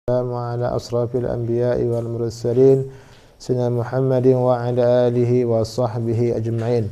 وعلى أشرف الأنبياء والمرسلين سيدنا محمد وعلى آله وصحبه أجمعين.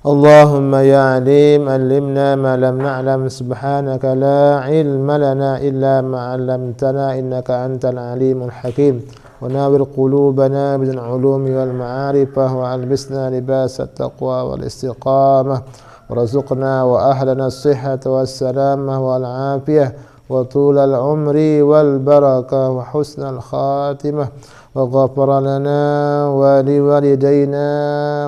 اللهم يا عليم علمنا ما لم نعلم سبحانك لا علم لنا إلا ما علمتنا إنك أنت العليم الحكيم وناور قلوبنا بالعلوم والمعارف وألبسنا لباس التقوى والاستقامة ورزقنا وأهلنا الصحة والسلامة والعافية وطول العمر والبركة وحسن الخاتمة وغفر لنا ولوالدينا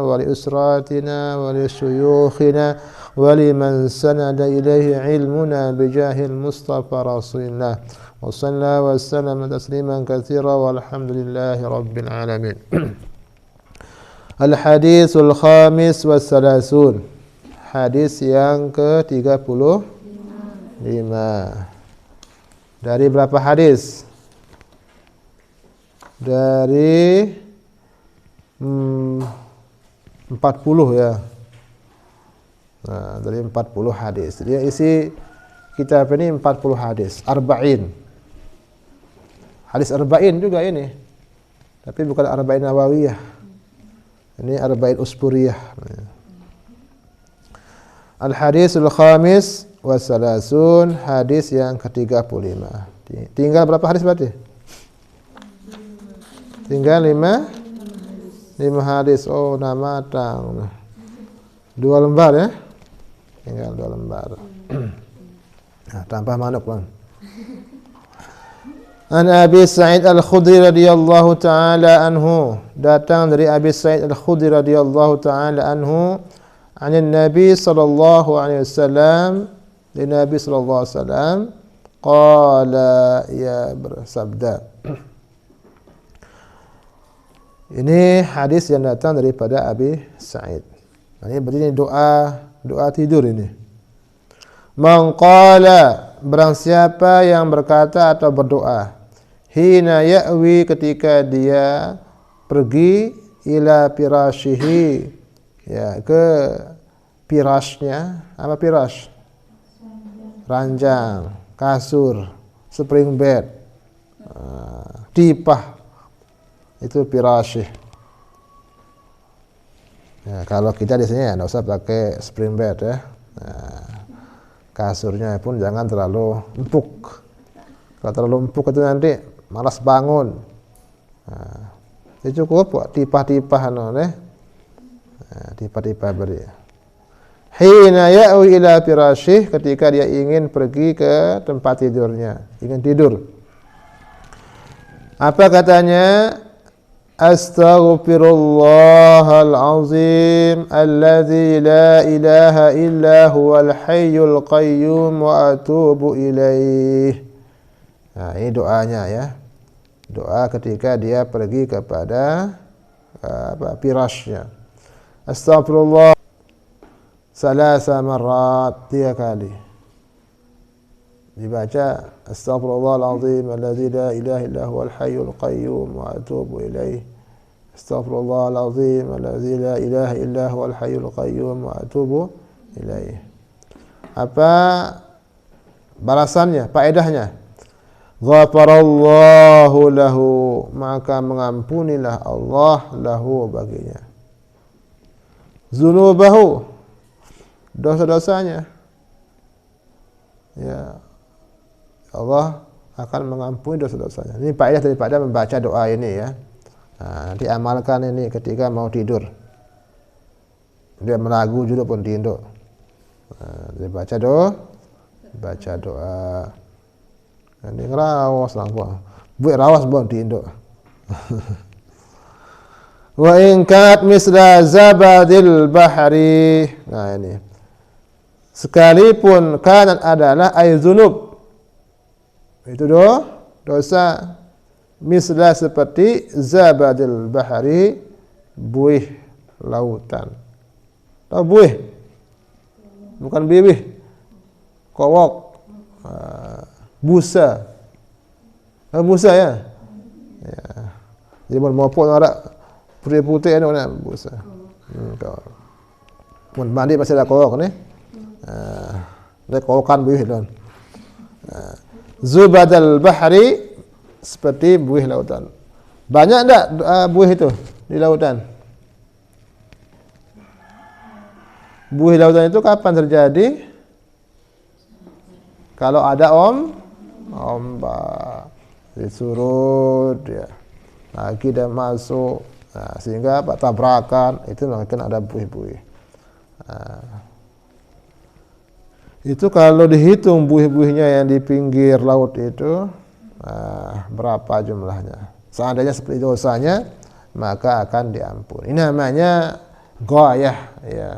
ولأسراتنا ولشيوخنا ولمن سند إليه علمنا بجاه المصطفى رسول الله وصلى وسلم تسليما كثيرا والحمد لله رب العالمين. الحديث الخامس والثلاثون, hadis yang ke-35. Dari berapa hadis? Dari 40 ya. Nah, dari 40 hadis. Jadi isi kitab ini 40 hadis, arba'in. Hadis arba'in juga ini. Tapi bukan arba'in nawawiyah. Ini arba'in usburiyah. Al-hadisul khamis wa salasun, hadis yang ke-35. Tinggal berapa hadis berarti? Tinggal 5 hadis. Oh, nama matang. 2 lembar ya. Tinggal 2 lembar. Nah, tambah manuk, Bang. An Abi Sa'id Al-Khudri radhiyallahu taala anhu, datang dari Abi Sa'id Al-Khudri radhiyallahu taala anhu, anin Nabi sallallahu alaihi wasallam, dari Nabi sallallahu alaihi wasallam, qala, ya bersabda. Ini hadis yang datang daripada Abi Sa'id. Ini berarti doa tidur ini. Man qala, barang siapa yang berkata atau berdoa, hina ya'wi, ketika dia pergi, ila firashihi, ya, ke firashnya. Apa firash? Ranjang, kasur, spring bed, tipah, itu firashih. Ya, kalau kita di sini ya enggak usah pakai spring bed ya. Nah, kasurnya pun jangan terlalu empuk. Kalau terlalu empuk itu nanti malas bangun. Nah, itu cukup tipah-tipah tipah-tipah beri. Hina ya'wi ila firashih, ketika dia ingin pergi ke tempat tidurnya, ingin tidur. Apa katanya? Astaghfirullahal azim alladzi la ilaha illa huwal hayyul qayyum wa atubu ilaih. Nah, ini doanya ya. Doa ketika dia pergi kepada firashnya. Astaghfirullah salasa marrat, 3 kali. Dibaca astaghfirullahal azim alladzi la ilaha illa huwal hayyul qayyum wa atubu ilaih. Astaghfirullahal azim alladzi la ilaha illa huwal hayyul qayyum wa atubu ilaih. Apa balasannya, faedahnya? Ghafarallahu lahu, maka mengampunilah Allah lahu baginya. Zunubahu, dosa-dosanya. Ya, Allah akan mengampuni dosa-dosanya. Ini faedah daripada membaca doa ini ya. Nah, nanti amalkan ini ketika mau tidur. Dia melagu juga pun tidur. Nah, dia baca doa. Ini ngerawas langsung. Buat rawas pun tidur. Wa in kat misla zabadil bahri. Nah, ini. Sekalipun kanat adalah zunub. Itu dosa. Misla seperti zabadil bahri, buih lautan. Tahu buih? Bukan bibih. Kowok. Busa. Busa ya? Ya. Jadi mau pun ada putih-putih ni mana busa. Pun mandi pasti ada kowok ni. Ada kowokan buih tu. Zubadal bahri, seperti buih lautan. Banyak enggak buih itu di lautan? Buih lautan itu kapan terjadi? Kalau ada ombak, disurut ya. Lagi dan masuk. Nah, sehingga tabrakan itu mungkin ada buih-buih. Nah, itu kalau dihitung buih-buihnya yang di pinggir laut itu, berapa jumlahnya? Seandainya seperti dosanya, maka akan diampuni. Ini namanya ghayah, ya,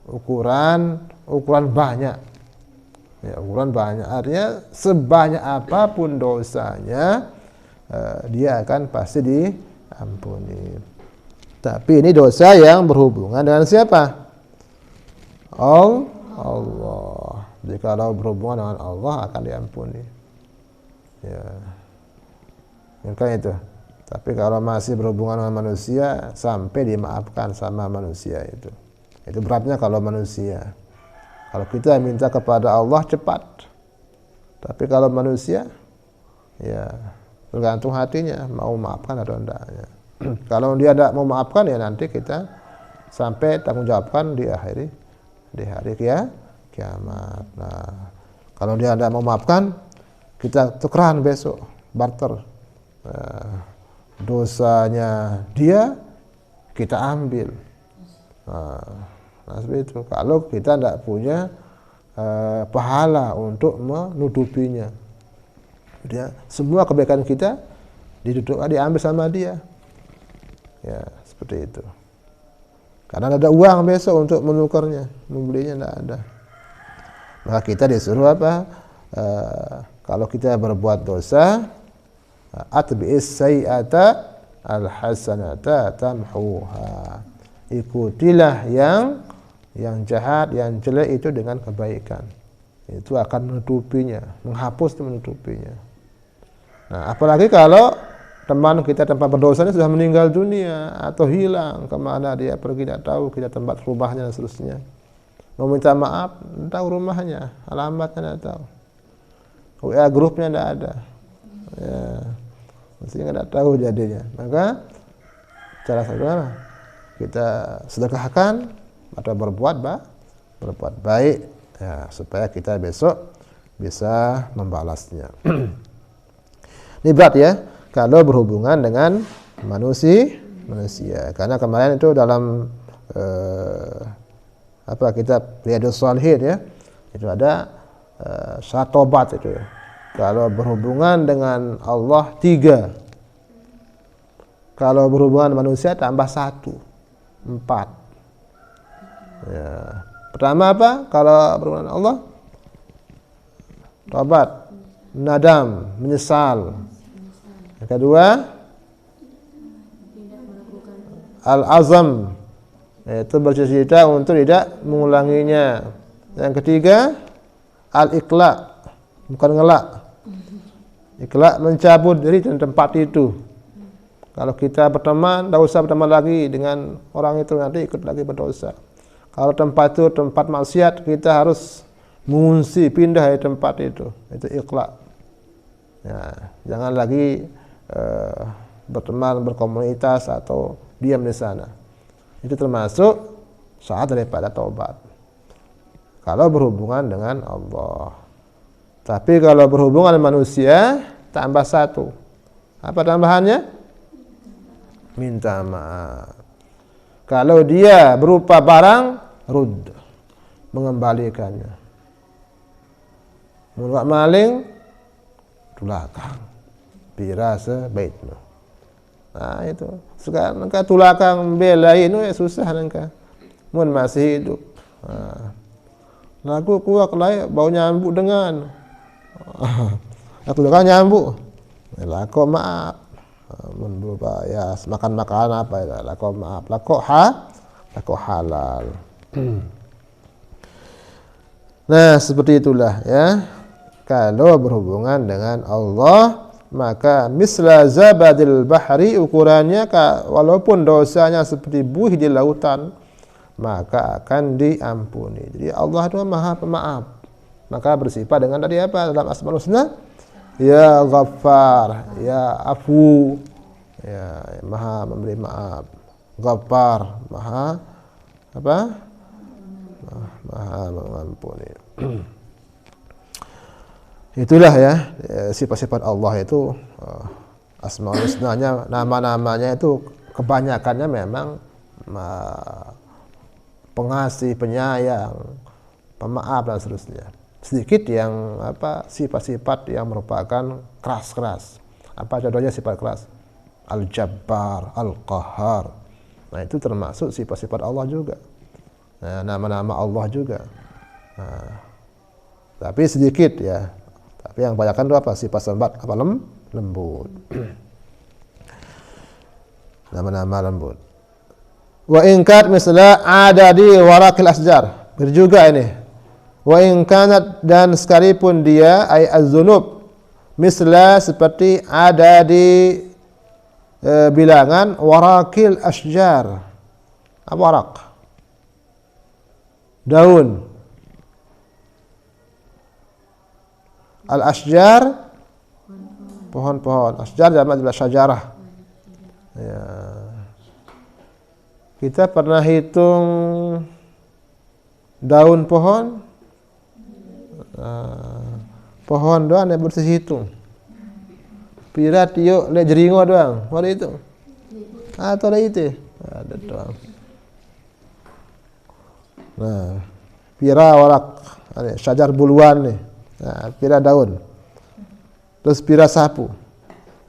ukuran banyak. Ya, ukuran banyak. Artinya sebanyak apapun dosanya, dia akan pasti diampuni. Tapi ini dosa yang berhubungan dengan siapa? Allah. Jika berhubungan dengan Allah akan diampuni. Ya. Maka itu. Tapi kalau masih berhubungan dengan manusia, sampai dimaafkan sama manusia itu. Itu beratnya kalau manusia. Kalau kita minta kepada Allah cepat. Tapi kalau manusia, ya tergantung hatinya mau maafkan atau enggaknya. Kalau dia tidak mau maafkan, ya nanti kita sampai tanggung jawabkan di hari kiamat. Nah, kalau dia tidak mau maafkan, kita tukeran besok, barter. Dosanya dia kita ambil. Nah, seperti itu. Kalau kita tidak punya pahala untuk menutupinya, dia semua kebaikan kita diambil sama dia. Ya, seperti itu. Karena ada uang besok untuk menukarnya, membelinya tidak ada. Maka kita disuruh apa? Kalau kita berbuat dosa, atbi'is sayyi'ata al-hasanata tamhuha. Ikutilah yang jahat, yang jelek itu dengan kebaikan. Itu akan menutupinya, menghapus dan menutupinya. Nah, apalagi kalau teman kita tempat berdosanya sudah meninggal dunia atau hilang, kemana dia pergi tidak tahu, kita tempat rumahnya dan seterusnya. Mau minta maaf, tidak tahu rumahnya, alamatnya tidak tahu. WA grupnya tidak ada. Ya, mestinya tidak tahu jadinya. Maka cara bagaimana? Kita sedekahkan atau berbuat baik, ya, supaya kita besok bisa membalasnya. Ini berat ya, kalau berhubungan dengan manusia. Karena kemarin itu dalam kitab Riyadhus Shalihin ya, itu ada syarat tobat itu ya. Kalau berhubungan dengan Allah 3, kalau berhubungan manusia tambah 1, 4. Ya. Pertama apa? Kalau berhubungan dengan Allah, tobat, nadam, menyesal. Yang kedua, al-azam, yaitu bercita-cita untuk tidak mengulanginya. Yang ketiga, al-iqla, bukan ngelak. Iqla, mencabut diri dari tempat itu. Kalau kita berteman, tidak usah berteman lagi dengan orang itu, nanti ikut lagi berdosa. Kalau tempat itu tempat maksiat, kita harus mengungsi, pindah dari tempat itu. Itu iqla. Ya, jangan lagi berteman, berkomunitas atau diam di sana. Itu termasuk syarat daripada taubat. Kalau berhubungan dengan Allah. Tapi kalau berhubungan dengan manusia, tambah 1. Apa tambahannya? Minta maaf. Kalau dia berupa barang, rud, mengembalikannya. Mulak maling, tulakang, pira sebaitnya. Nah itu. Sekarang engkau tulakang belain, ya susah engkau. Mun masih hidup. Lagu kuak layak bau nyambuk dengan. Aku juga nyambuk. Laku maaf. Mun berupa ya makan makanan apa ya, laku maaf. Laku halal. Nah, seperti itulah ya. Kalau berhubungan dengan Allah, maka misla zabadil bahri, ukurannya walaupun dosanya seperti buih di lautan, maka akan diampuni. Jadi Allah itu Maha Pemaaf. Maka bersifat dengan tadi apa? Dalam Asmaul Husna, ya Ghaffar, ya Afu, ya Maha memberi maaf. Ghaffar, Maha apa? Maha mengampuni. Itulah ya sifat-sifat Allah itu Asmaul Husnanya, nama-namanya itu kebanyakannya memang pengasih, penyayang, pemaaf dan seterusnya. Sedikit yang sifat-sifat yang merupakan keras-keras. Apa contohnya sifat keras? Al-Jabbar, Al-Qahhar. Nah, itu termasuk sifat-sifat Allah juga. Nah, nama-nama Allah juga. Nah, tapi sedikit ya. Tapi yang kebanyakan itu apa? Sifat lembut. Nama-nama lembut. Wa in kat misla adadi warakil asjar. Berjuga ini. Wa in kanat dan sekalipun dia ay az-zunub misla seperti adadi bilangan warakil asjar. Apa warak? Daun. Al-asjar pohon-pohon. Asjar jamak adalah syajarah. Ya. Kita pernah hitung daun pohon, pohon doang yang bersih hitung. Pira tiuk le jeringo doang, mana itu? Atau ada itu? Ada doang. Nah, pira warak, syajar buluan nih. Nah, pira daun. Terus pira sapu,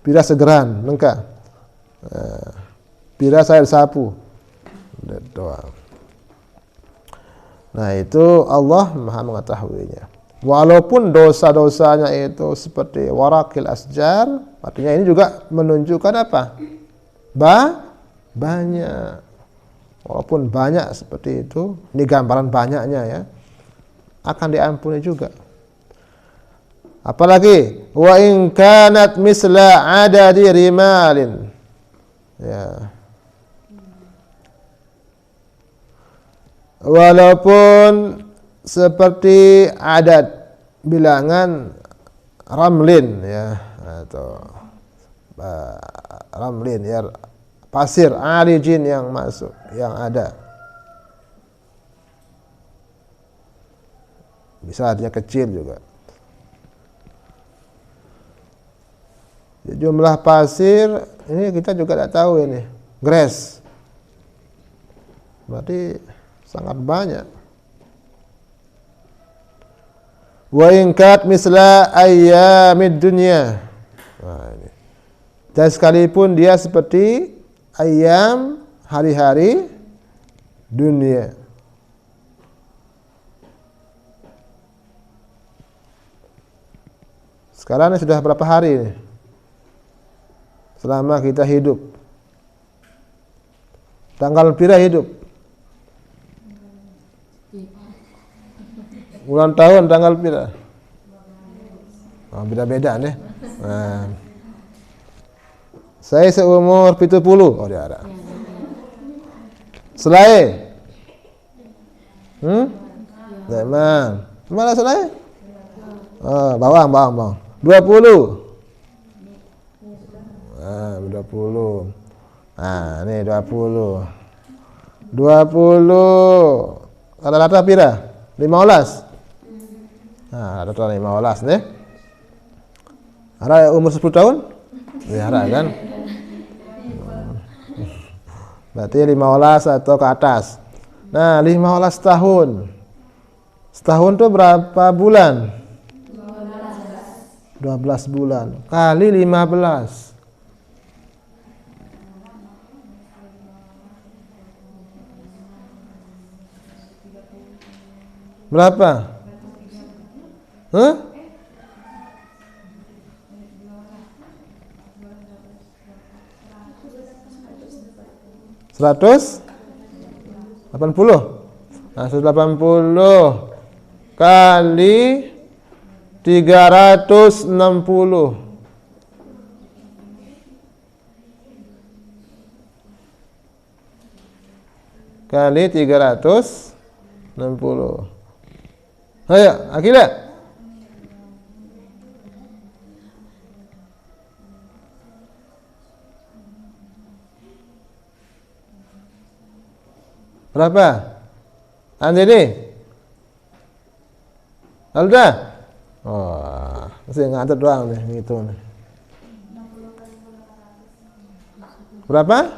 pira segeran, lengkap. Pira sayur sapu. Doang. Nah, itu Allah Maha mengetahuinya. Walaupun dosa-dosanya itu seperti warakil asjar, artinya ini juga menunjukkan apa? Banyak. Walaupun banyak seperti itu, ini gambaran banyaknya ya. Akan diampuni juga. Apalagi wa in kanat misla adadi rimalin. Ya. Walaupun seperti adat bilangan ramlin ya atau ramlin ya pasir arijin yang masuk yang ada. Bisa artinya kecil juga. Jumlah pasir ini kita juga tidak tahu ini. Grass. Berarti sangat banyak. Wa in kat misla ayyamid dunya. Nah, ini. Dan sekalipun dia seperti ayyam hari-hari dunia. Sekarang ini sudah berapa hari ini? Selama kita hidup. Tanggal pira hidup? Bulan tahun tanggal pira? Oh, beda-beda nih. Nah. Saya seumur 70. Oh, dia ada. Selai. Zaman. Mana selai? Oh, bawang. 20. Nah, 20. Nah, ini 20. 20. Rata-rata pira? 15. Nah, rata-rata 15 nih. Ada umur 10 tahun? Ya, ada kan? Berarti 15 atau ke atas. Nah, 15 tahun. Setahun tuh berapa bulan? 12 bulan. Kali 15. Berapa? Hah? Seratus 80. Nah, 180 kali 360. Kali 360. Ayo, Akila. Berapa? Andini? Alda? Oh, masih ngantuk doang nih, ngitung nih. Berapa?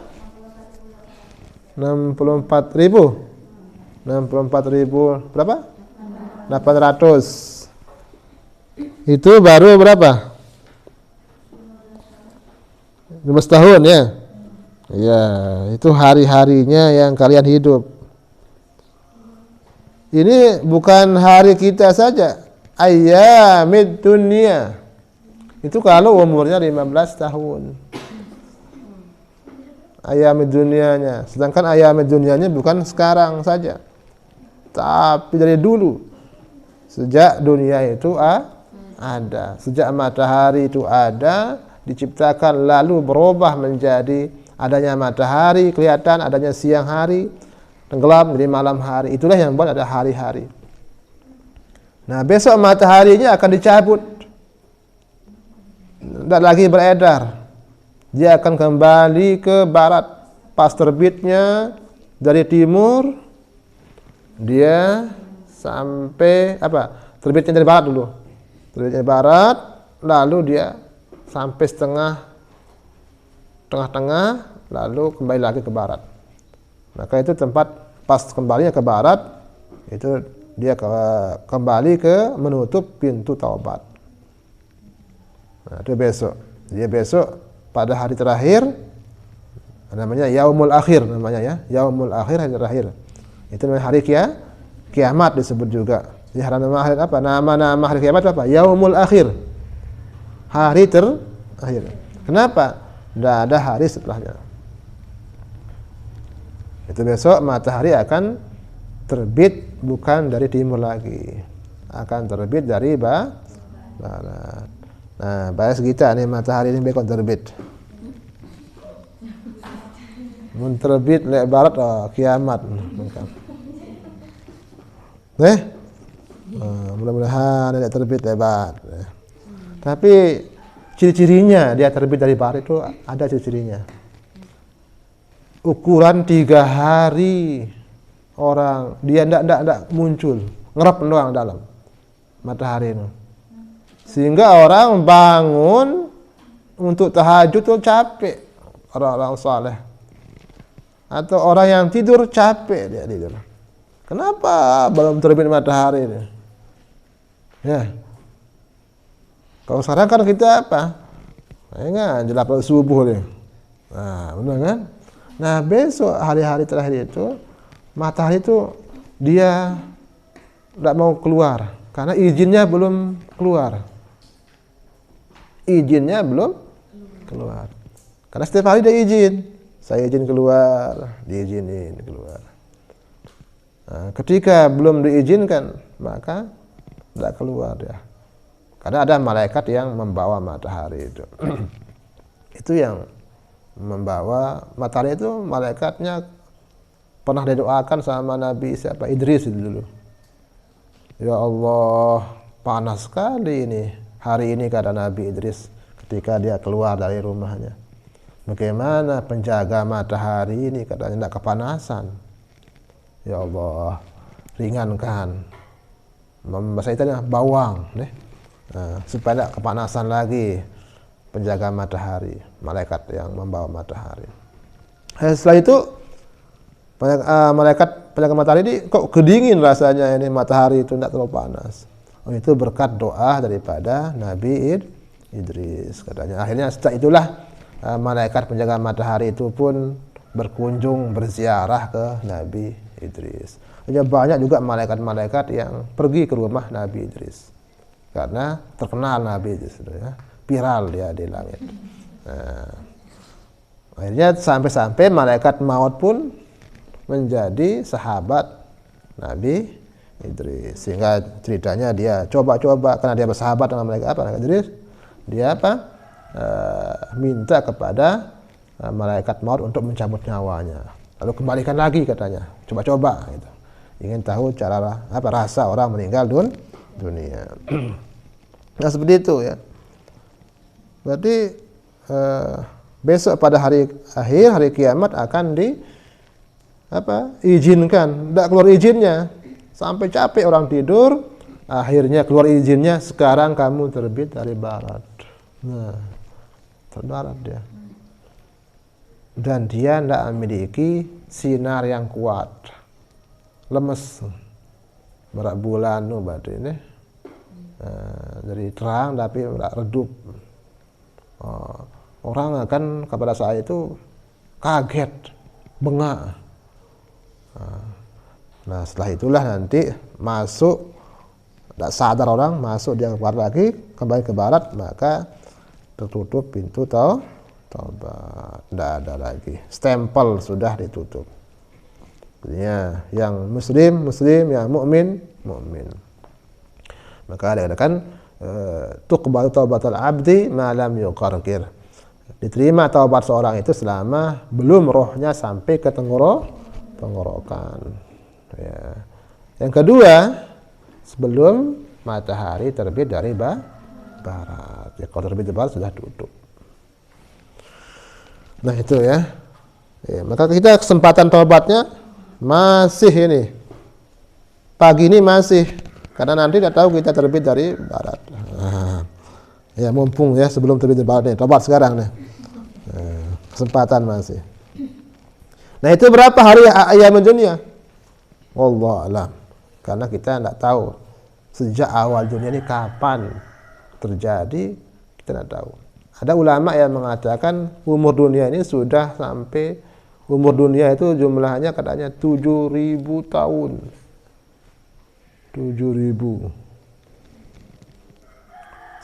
64.000. 64.000 berapa? 800. Itu baru berapa? 15 tahun ya? Ya, itu hari-harinya yang kalian hidup. Ini bukan hari kita saja. Ayyamid dunya. Itu kalau umurnya 15 tahun. Ayyamid dunyanya. Sedangkan ayyamid dunyanya bukan sekarang saja. Tapi dari dulu. Sejak dunia itu ada. Sejak matahari itu ada, diciptakan lalu berubah menjadi adanya matahari, kelihatan adanya siang hari, tenggelam menjadi malam hari. Itulah yang buat ada hari-hari. Nah, besok mataharinya akan dicabut. Tidak lagi beredar. Dia akan kembali ke barat. Pas terbitnya dari timur, dia sampai apa? Terbitnya dari barat dulu. Terbitnya dari barat, lalu dia sampai tengah-tengah, lalu kembali lagi ke barat. Maka itu tempat pas kembalinya ke barat, itu dia kembali ke menutup pintu taubat. Nah, itu besok. Dia besok pada hari terakhir, namanya Yaumul Akhir namanya ya. Yaumul Akhir, hari terakhir. Itu namanya hari kiamat disebut juga. Ya, nama hari apa? Nama hari kiamat apa? Yaumul Akhir. Hari terakhir. Kenapa? Tidak ada hari setelahnya. Itu besok matahari akan terbit bukan dari timur lagi. Akan terbit dari barat. Nah, bahas kita nih matahari ini bekon terbit. Mun terbit lek barat kiamat. Mudah-mudahan tidak terbit lebat. Tapi ciri-cirinya dia terbit dari barat itu ada ciri-cirinya. Ukuran 3 hari orang dia tidak muncul, ngerap doang dalam matahari itu. Sehingga orang bangun untuk tahajud tuh capek, orang-orang saleh. Atau orang yang tidur capek dia tidur. Kenapa belum terbit matahari ini? Ya. Kalau sekarang kan kita apa? Ingat jelas subuh nih. Nah, benar kan? Nah, besok hari-hari terakhir itu matahari itu dia tidak mau keluar karena izinnya belum keluar. Izinnya belum keluar. Karena setiap hari dia izin. Saya izin keluar, diizinin keluar. Nah, ketika belum diizinkan, maka tidak keluar ya. Karena ada malaikat yang membawa matahari itu. Itu yang membawa matahari itu malaikatnya pernah didoakan sama Nabi siapa? Idris itu dulu. Ya Allah, panas sekali ini. Hari ini kata Nabi Idris ketika dia keluar dari rumahnya. Bagaimana penjaga matahari ini katanya tidak kepanasan. Ya Allah, ringankan. Bahasa Italia bawang, deh. Nah, supaya tidak kepanasan lagi penjaga matahari, malaikat yang membawa matahari. Setelah itu malaikat penjaga matahari ini kok kedingin rasanya ini matahari itu tidak terlalu panas. Oh, itu berkat doa daripada Nabi Idris katanya. Akhirnya setelah itulah malaikat penjaga matahari itu pun berkunjung berziarah ke Nabi Idris. Jadi banyak juga malaikat-malaikat yang pergi ke rumah Nabi Idris karena terkenal Nabi Idris ya, viral dia di langit. Nah, akhirnya sampai malaikat maut pun menjadi sahabat Nabi Idris, sehingga ceritanya dia coba-coba karena dia bersahabat dengan malaikat Idris, dia minta kepada malaikat maut untuk mencabut nyawanya, lalu kembalikan lagi katanya, coba-coba gitu. Ingin tahu cara rasa orang meninggal dunia. Nah, seperti itu ya. Berarti besok pada hari akhir, hari kiamat akan izinkan, tidak keluar izinnya, sampai capek orang tidur, akhirnya keluar izinnya, sekarang kamu terbit dari barat. Nah, terbarat dia. Dan dia tidak memiliki sinar yang kuat, lemes, berak bulan, berarti ini. Jadi terang tapi redup. Orang akan kepada saya itu kaget, bengak. Nah setelah itulah nanti masuk, tidak sadar orang, masuk dia keluar lagi, kembali ke barat, maka tertutup pintu taubat, tidak ada lagi, stempel sudah ditutup. Ya, yang muslim, yang mukmin. Maka dikatakan tuqbalu taubatul abdi ma lam yuqarqir. Diterima taubat seorang itu selama belum rohnya sampai ke tenggorokan. Ya. Yang kedua, sebelum matahari terbit dari barat. Ya, kalau terbit dari barat sudah tutup. Nah itu ya. Maka kita kesempatan taubatnya masih ini. Pagi ini masih, karena nanti tidak tahu kita terbit dari barat. Ya mumpung ya sebelum terbit dari barat nih, taubat sekarang nih. Kesempatan masih. Nah itu berapa hari ayam dunia? Wallahu alam. Karena kita tidak tahu sejak awal dunia ini kapan terjadi, kita tidak tahu. Ada ulama yang mengatakan umur dunia ini sudah sampai, umur dunia itu jumlahnya katanya 7.000 tahun. 7.000.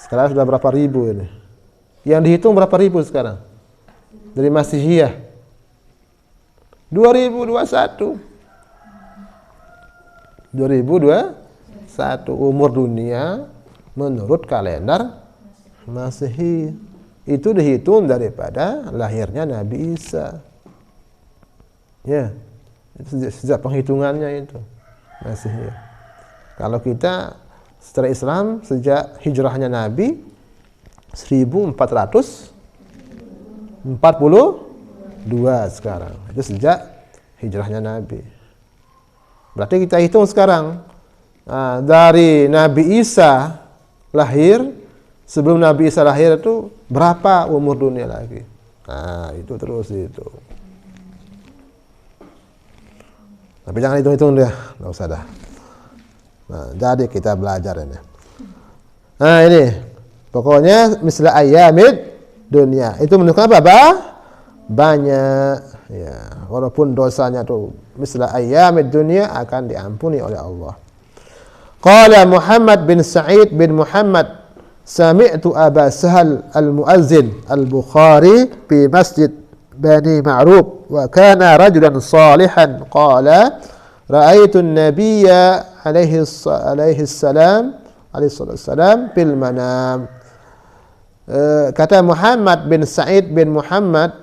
Sekarang sudah berapa ribu ini? Yang dihitung berapa ribu sekarang? Dari Masihiyah 2021 umur dunia menurut kalender Masehi itu dihitung daripada lahirnya Nabi Isa. Ya, itu sejak penghitungannya itu Masehi. Kalau kita secara Islam sejak hijrahnya Nabi 1442 sekarang. Itu sejak hijrahnya Nabi. Berarti kita hitung sekarang dari Nabi Isa lahir, sebelum Nabi Isa lahir itu berapa umur dunia lagi? Nah, itu terus itu. Tapi jangan hitung-hitung deh, nggak usah dah. Nah, jadi kita belajar ini. Nah ini, pokoknya misal ayyamid dunia itu menunjukkan apa? Banyak. Ya, walaupun dosanya tuh misal ayyamid dunia akan diampuni oleh Allah. Qala Muhammad bin Sa'id bin Muhammad, sami'tu Aba Sahal al-Muazzin al-Bukhari fi Masjid Bani Ma'ruf wa kana rajulan salihan qala ra'aitu an-nabiyya alaihi salam bil manam. Kata Muhammad bin Sa'id bin Muhammad,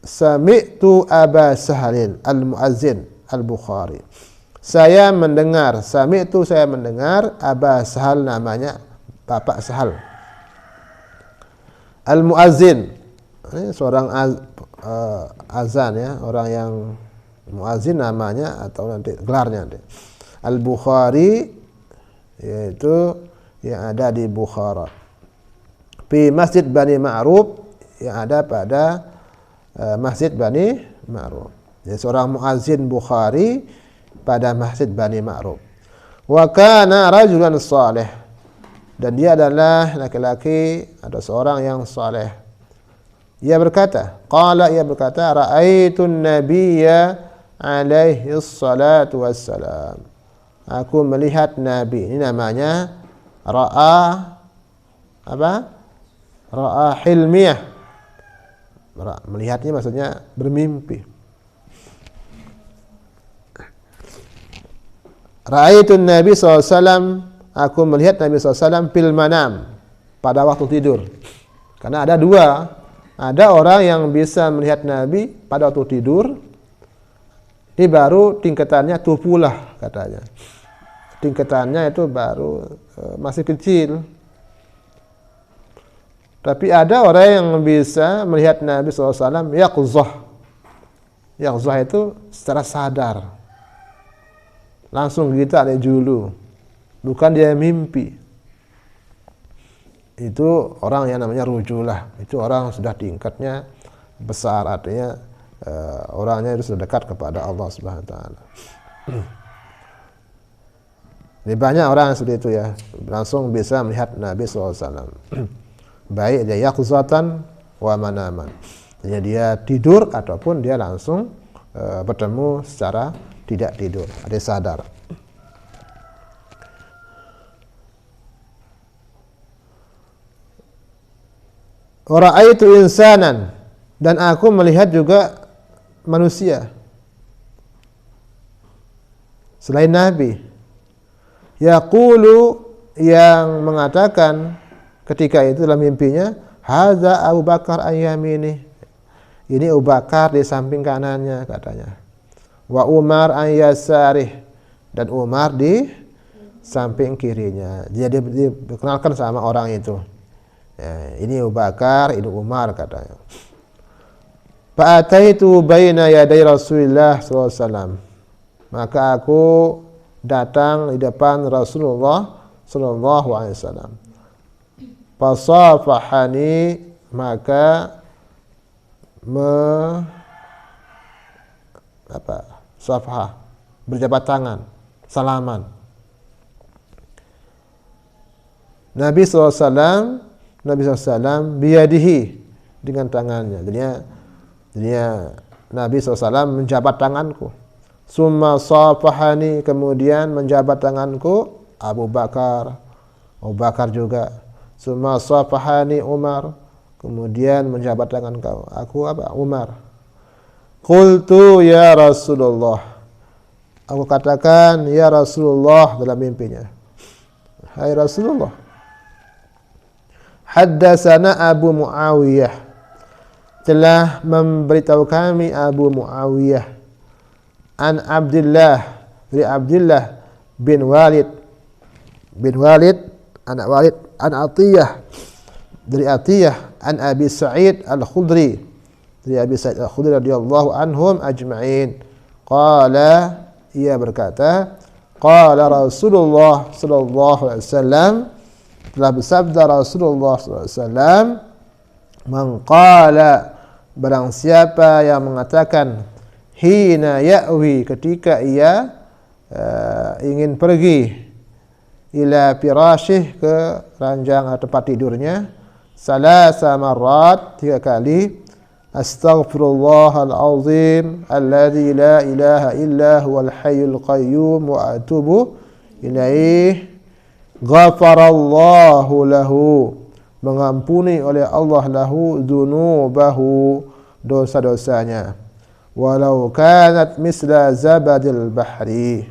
sami'tu Aba Sahal al-Muazzin al-Bukhari. Saya mendengar Aba Sahal, namanya Bapak Sahal al-Muazzin. Ini seorang azan ya, orang yang muazzin namanya atau nanti gelarnya nanti. Al-Bukhari yaitu yang ada di Bukhara. Di Masjid Bani Ma'ruf yang ada pada Masjid Bani Ma'ruf. Jadi seorang muazzin Bukhari pada Masjid Bani Ma'ruf. Wa kana rajulan salih, dan dia adalah laki-laki atau seorang yang saleh. Ia berkata, ra'aitun nabiyya alaihi salatu wassalam. Aku melihat Nabi. Ini namanya ra'a hilmiyah. Melihatnya maksudnya bermimpi. Ra'aitun Nabi SAW, aku melihat Nabi SAW fil manam, pada waktu tidur. Karena ada dua. Ada orang yang bisa melihat Nabi pada waktu tidur. Ini baru tingkatannya tupulah katanya. Tingkatannya itu baru masih kecil. Tapi ada orang yang bisa melihat Nabi SAW yaqzah. Yaqzah itu secara sadar. Langsung kita ada julu. Bukan dia mimpi. Itu orang yang namanya rujulah. Itu orang sudah tingkatnya besar, artinya orangnya itu sudah dekat kepada Allah Subhanahu wa taala. Jadi banyak orang yang seperti itu ya, langsung bisa melihat Nabi SAW. Baik dia yaqzatan wa manaman. Jadi dia tidur ataupun dia langsung bertemu secara tidak tidur, ada sadar. Wa ra'aitu insanan, dan aku melihat juga manusia selain Nabi. Yaqulu, yang mengatakan ketika itu dalam mimpinya, hadza Abu Bakar an yamini. Ini Abu Bakar di samping kanannya katanya. Wa Umar an yasarih, dan Umar di samping kirinya. Jadi dikenalkan sama orang itu. Ya, ini Abu Bakar, ini Umar katanya. Fa'ataitu baina yaday Rasulillah SAW. Maka aku datang di depan Rasulullah sallallahu alaihi wasallam. Fasafahani, maka safah, berjabat tangan, salaman. Nabi SAW biyadihi, dengan tangannya. Jadinya Nabi SAW menjabat tanganku. Summa safahani, kemudian menjabat tanganku Abu Bakar juga. Summa safahani Umar, kemudian menjabat tangan aku Umar. Qultu ya Rasulullah, aku katakan ya Rasulullah dalam mimpinya, hai Rasulullah, haddatsana Abu Muawiyah, telah memberitahu kami Abu Muawiyah, an Abdullah, dari Abdullah bin Walid, anak Walid, an Atiyah, dari Atiyah, an Abi Sa'id Al-Khudri, dari Abi Sa'id Al-Khudri radhiyallahu anhum ajma'in. Qala, ia berkata, qala Rasulullah sallallahu alaihi wasallam, telah bersabda Rasulullah sallallahu alaihi wasallam, man qala, barang siapa yang mengatakan, hina ya'wi, ketika ia ingin pergi, ila firashih, ke ranjang atau tempat tidurnya, salasa marrat, 3 kali, astaghfirullahal azim alladzi la ilaha illa huwal hayyul qayyum wa atubu ilaih, ghafarallahu lahu, mengampuni oleh Allah lahu dzunubahu, dosa-dosanya, walau kanat misla zabadil bahri,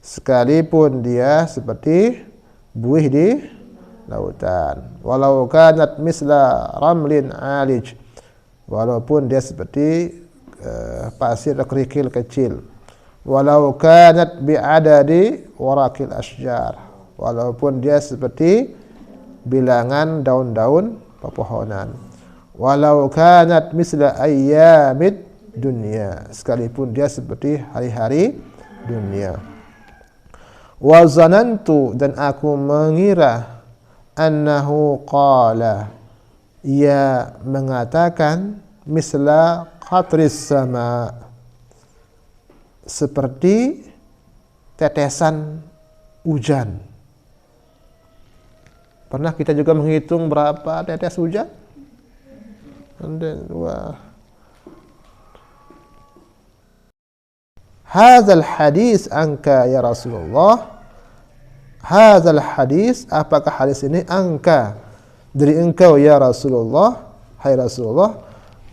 sekalipun dia seperti buih di lautan, walau kanat misla ramlin alij, walaupun dia seperti pasir kerikil kecil, walau kanat bi'adadi warakil asjar, walaupun dia seperti bilangan daun-daun pepohonan, walau kanat misla ayyamid dunia, sekalipun dia seperti hari-hari dunia. Wa zanantu, dan aku mengira, annahu qala, ia mengatakan, misla qatris sama, seperti tetesan hujan. Pernah kita juga menghitung berapa tetes hujan? Hadzal hadis angka ya Rasulullah, hadzal hadis, apakah hadis ini, angka, dari engkau ya Rasulullah, hai Rasulullah.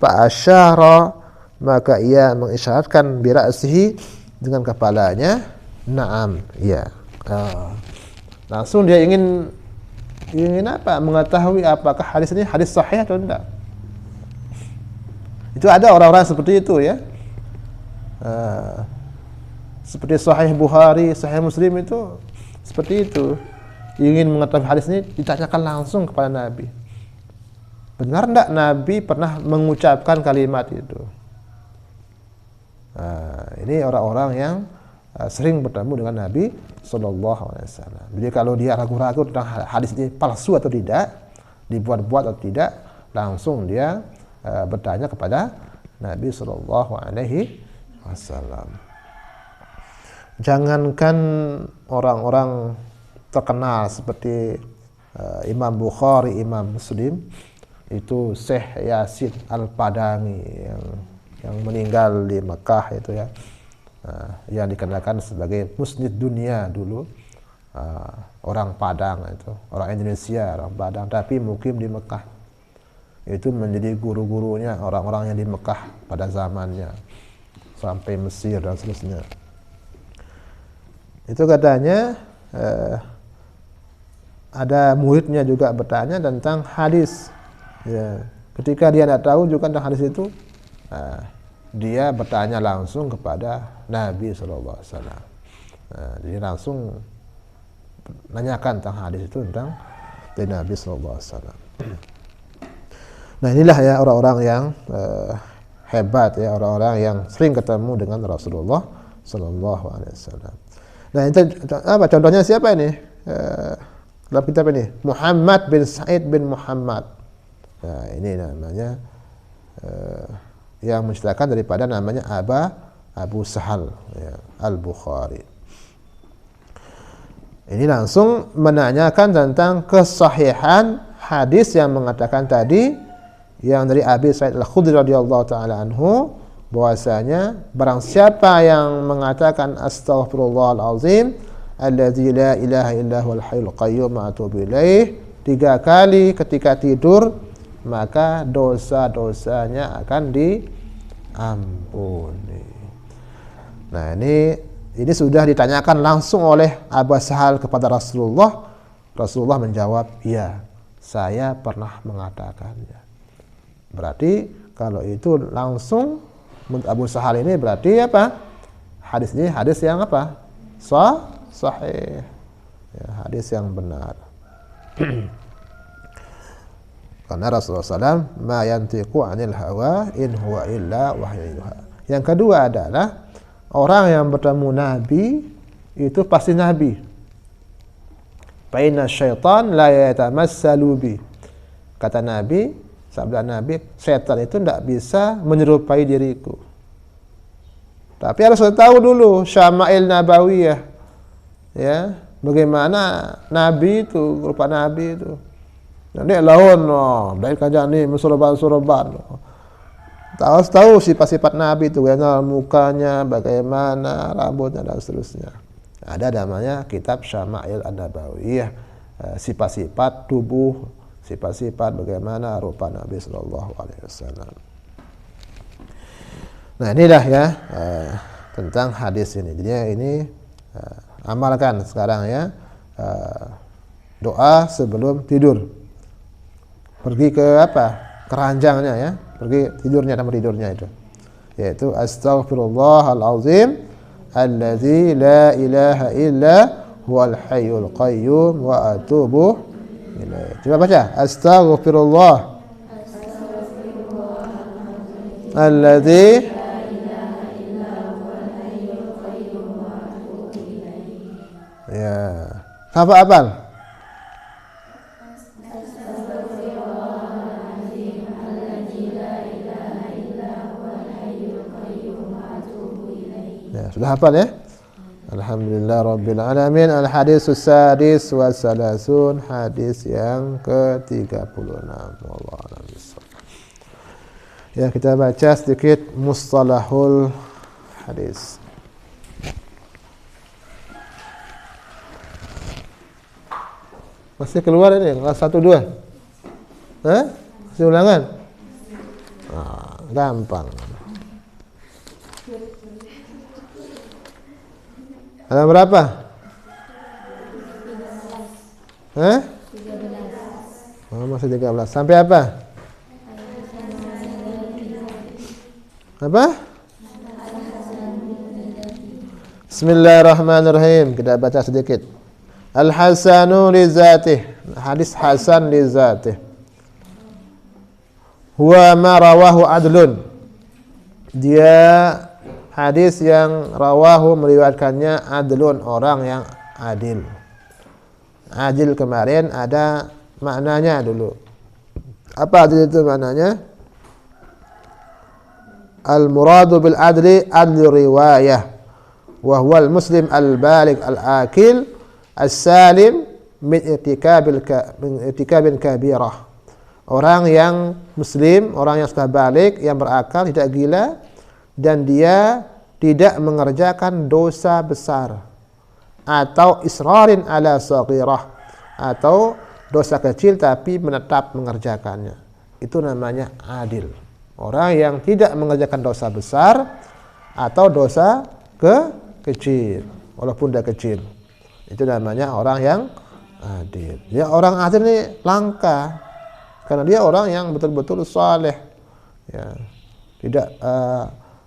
Fa asyara, maka ia mengisyaratkan, bi ra'sihi, dengan kepalanya, na'am, ya. Langsung dia ingin apa? Mengetahui apakah hadis ini hadis sahih atau tidak. Itu ada orang-orang seperti itu ya. Seperti Sahih Bukhari, Sahih Muslim itu seperti itu. Ingin mengetahui hadis ini, ditanyakan langsung kepada Nabi. Benar tidak Nabi pernah mengucapkan kalimat itu? Ini orang-orang yang sering bertemu dengan Nabi Sallallahu Alaihi Wasallam. Jadi kalau dia ragu-ragu tentang hadis ini palsu atau tidak, dibuat-buat atau tidak, langsung dia bertanya kepada Nabi Sallallahu Alaihi Wasallam. Jangankan orang-orang terkenal seperti Imam Bukhari, Imam Muslim, itu Syekh Yasin Al-Padani yang meninggal di Mekah itu ya, yang dikenalkan sebagai musnid dunia dulu, orang Padang itu, orang Indonesia, orang Padang tapi mukim di Mekah. Itu menjadi guru-gurunya orang-orang yang di Mekah pada zamannya sampai Mesir dan seterusnya. Itu katanya ada muridnya juga bertanya tentang hadis. Ya, ketika dia tidak tahu juga tentang hadis itu, dia bertanya langsung kepada Nabi Sallallahu Alaihi Wasallam. Dia langsung menanyakan tentang hadis itu tentang dari Nabi Sallallahu Alaihi Wasallam. Nah inilah ya orang-orang yang hebat ya, orang-orang yang sering ketemu dengan Rasulullah Sallallahu Alaihi Wasallam. Nah itu apa contohnya, siapa ini? Dalam kitab ini Muhammad bin Sa'id bin Muhammad. Nah, ini namanya yang menceritakan daripada namanya Abu Sahal ya, Al-Bukhari. Ini langsung menanyakan tentang kesahihan hadis yang mengatakan tadi, yang dari Abi Sa'id Al-Khudri radhiyallahu taala anhu, bahwasanya barang siapa yang mengatakan astaghfirullahal azim alladzi la ilaha illa huwal hayyul qayyum wa atubu ilaih 3 kali ketika tidur, maka dosa-dosanya akan diampuni. Nah, ini sudah ditanyakan langsung oleh Abu Sahal kepada Rasulullah. Rasulullah menjawab, "Iya, saya pernah mengatakannya." Berarti kalau itu langsung menurut Abu Sahal ini berarti apa? Hadis ini hadis yang apa? Sahih. Ya, hadis yang benar. Karena Rasulullah SAW ma yantiqu 'anil hawa in huwa illa wahyu yuha. Yang kedua adalah orang yang bertemu Nabi itu pasti Nabi. Fa inna syaitan la yatamassalu bi. Kata Nabi, sabda Nabi, setan itu tidak bisa menyerupai diriku. Tapi harus tahu dulu syama'il nabawiyah. Ya, bagaimana Nabi itu, rupa Nabi itu. Nanti lawan, dari kajian ini musurban. Tahu sifat-sifat Nabi itu, bagaimana mukanya, bagaimana rambutnya dan seterusnya. Ada namanya kitab Syama'il An-Nabawiyah, sifat-sifat tubuh, sifat-sifat bagaimana rupa Nabi Sallallahu Alaihi Wasallam. Nah inilah ya tentang hadis ini. Jadi ini amalkan sekarang ya, doa sebelum tidur. Pergi ke apa? Keranjangnya ya, pergi tidurnya, tempat tidurnya itu. Yaitu astaghfirullahal azim alladzi la ilaha illa huwal hayyul qayyum wa atubu ilaih. Coba baca, astaghfirullah alladzi ya. Hafal. Ya, sudah hafal ya? Alhamdulillah Rabbil Alamin. Al-hadisus sadis wa salasun, hadis yang ke-36. Wallahu a'lam bishawab. Ya, kita baca sedikit mustalahul hadis. Masih keluar ini kelas 1 2. Masih ulangan? Gampang. Halaman berapa? 13. Masih 13. Sampai apa? Apa? Bismillahirrahmanirrahim. Kita baca sedikit. Al-hasanu li zatih. Hadis hasan li zatih. Huwa ma rawahu adlun. Dia hadis yang rawahu meriwayatkannya adlun, orang yang adil. Adil kemarin ada maknanya dulu. Apa adil itu maknanya? Al-muradu bil adli adlu riwayah wa huwa al-muslim al-baligh al-akil as-salim min irtikabin kabirah. Orang yang muslim, orang yang sudah balik, yang berakal, tidak gila, dan dia tidak mengerjakan dosa besar, atau israrin ala saghirah, atau dosa kecil tapi menetap mengerjakannya. Itu namanya adil. Orang yang tidak mengerjakan dosa besar atau dosa kecil, walaupun dia kecil. Itu namanya orang yang adil. Ya, orang adil ini langka, karena dia orang yang betul-betul saleh, ya, tidak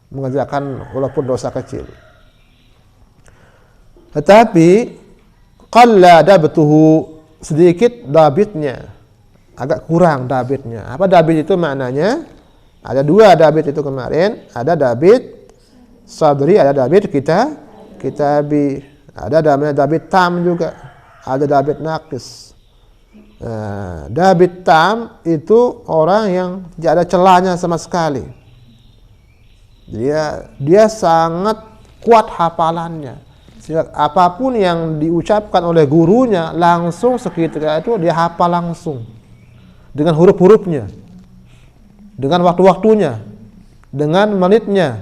mengerjakan walaupun dosa kecil. Tetapi qalla dabtuhu, sedikit dabitnya, agak kurang dabitnya. Apa dabit itu maknanya? Ada dua dabit itu kemarin, ada dabit sadri, ada dabit kitabi, ada namanya dabit tam juga, ada dabit naqis. Nah, dabit tam itu orang yang tidak ada celahnya sama sekali. Dia sangat kuat hafalannya. Sehingga apapun yang diucapkan oleh gurunya langsung seketika itu dia hafal langsung. Dengan huruf-hurufnya, dengan waktu-waktunya, dengan menitnya,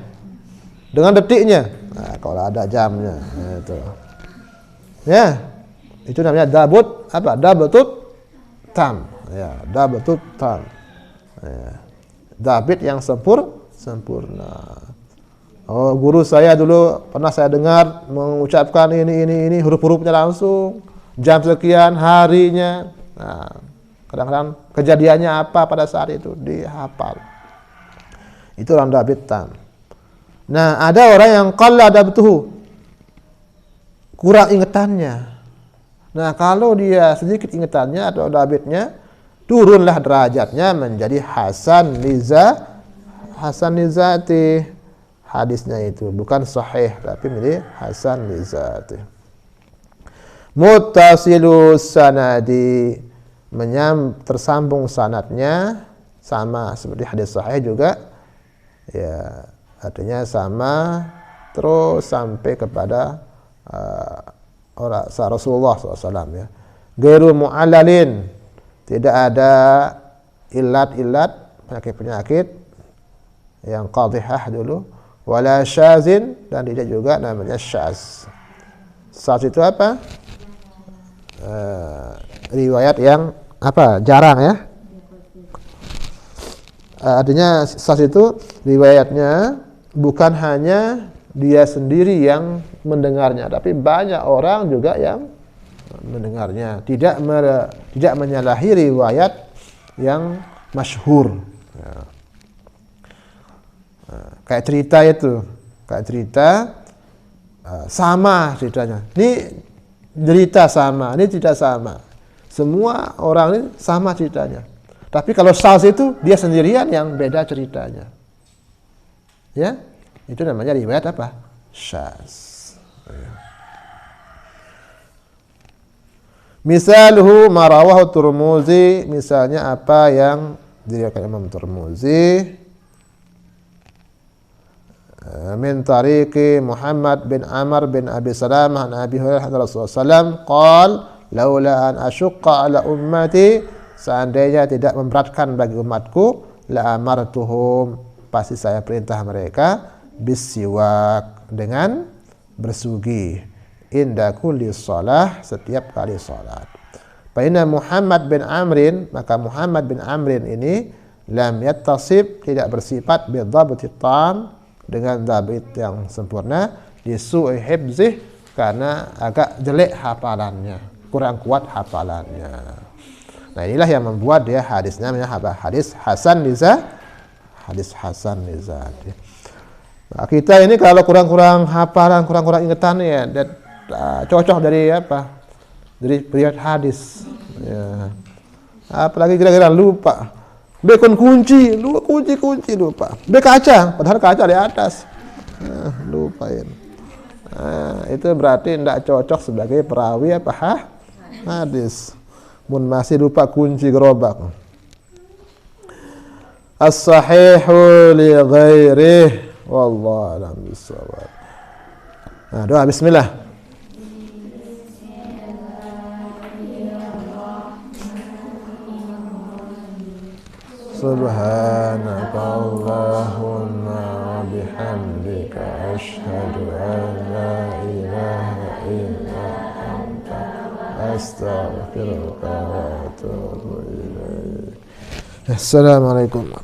dengan detiknya. Nah, kalau ada jamnya, itu. Ya, itu namanya dabut apa? Dabutut tam, ya, dabutut tam. Ya. Dabit yang sempurna. Oh, guru saya dulu pernah saya dengar mengucapkan ini huruf-hurufnya langsung, jam sekian, harinya. Nah, kadang-kadang kejadiannya apa pada saat itu dihafal. Itu orang dabit tam. Nah, ada orang yang qalla dabtuhu, kurang ingatannya. Nah, kalau dia sedikit ingatannya atau dabitnya, turunlah derajatnya menjadi hasan lizati. Hadisnya itu bukan sahih tapi menjadi hasan lizati. Muttasilus sanadi, tersambung sanadnya, sama seperti hadis sahih juga, ya, artinya sama terus sampai kepada orang Rasulullah SAW, ya. Gairu mu'allalin, tidak ada ilat-ilat, penyakit-penyakit yang qadhihah dulu, wala syazin, dan tidak juga namanya syaz. Syaz itu apa? Riwayat yang apa? Jarang, ya. Artinya syaz itu riwayatnya bukan hanya dia sendiri yang mendengarnya, tapi banyak orang juga yang mendengarnya. Tidak menyalahi riwayat yang masyhur. Ya. Kayak cerita sama ceritanya. Ini cerita sama, ini cerita sama. Semua orang ini sama ceritanya. Tapi kalau syaz itu dia sendirian yang beda ceritanya. Ya. Itu namanya riwayat apa? Syaz. Misaluhu marawahu Tirmizi, misalnya apa yang diriwayatkan Imam Tirmizi min tariqi Muhammad bin Amr bin Abi Salamah an Abi Hurairah Rasulullah sallallahu qala laula an asyqa ala ummati, seandainya tidak memberatkan bagi umatku, la amartuhum, pasti saya perintah mereka bisiwak, dengan bersugi, inda kulli shalah, setiap kali salat. Fa inna Muhammad bin Amrin, maka Muhammad bin Amrin ini lam yattasib, tidak bersifat bidhabti tam, dengan dhabit yang sempurna, disu'i hifzih, karena agak jelek hafalannya, kurang kuat hafalannya. Nah, inilah yang membuat dia hadisnya namanya apa? Hadis hasan lizat. Nah, kita ini kalau kurang-kurang hafalan, kurang-kurang ingatan ya, cocok dari apa? Dari riwayat hadis. Ya. Apalagi kira-kira lupa. Bekon kunci lupa. Bek kaca, padahal kaca di atas. Lupain. Itu berarti tidak cocok sebagai perawi apa hadis. Mun masih lupa kunci gerobak. As-sahihu li ghairihi wallahu a'lam bissawab. Doa bismillah. Subhanaka Allahumma wa bihamdika asyhadu an la ilaha illa anta astaghfiruka wa atubu ilaik. Assalamualaikum.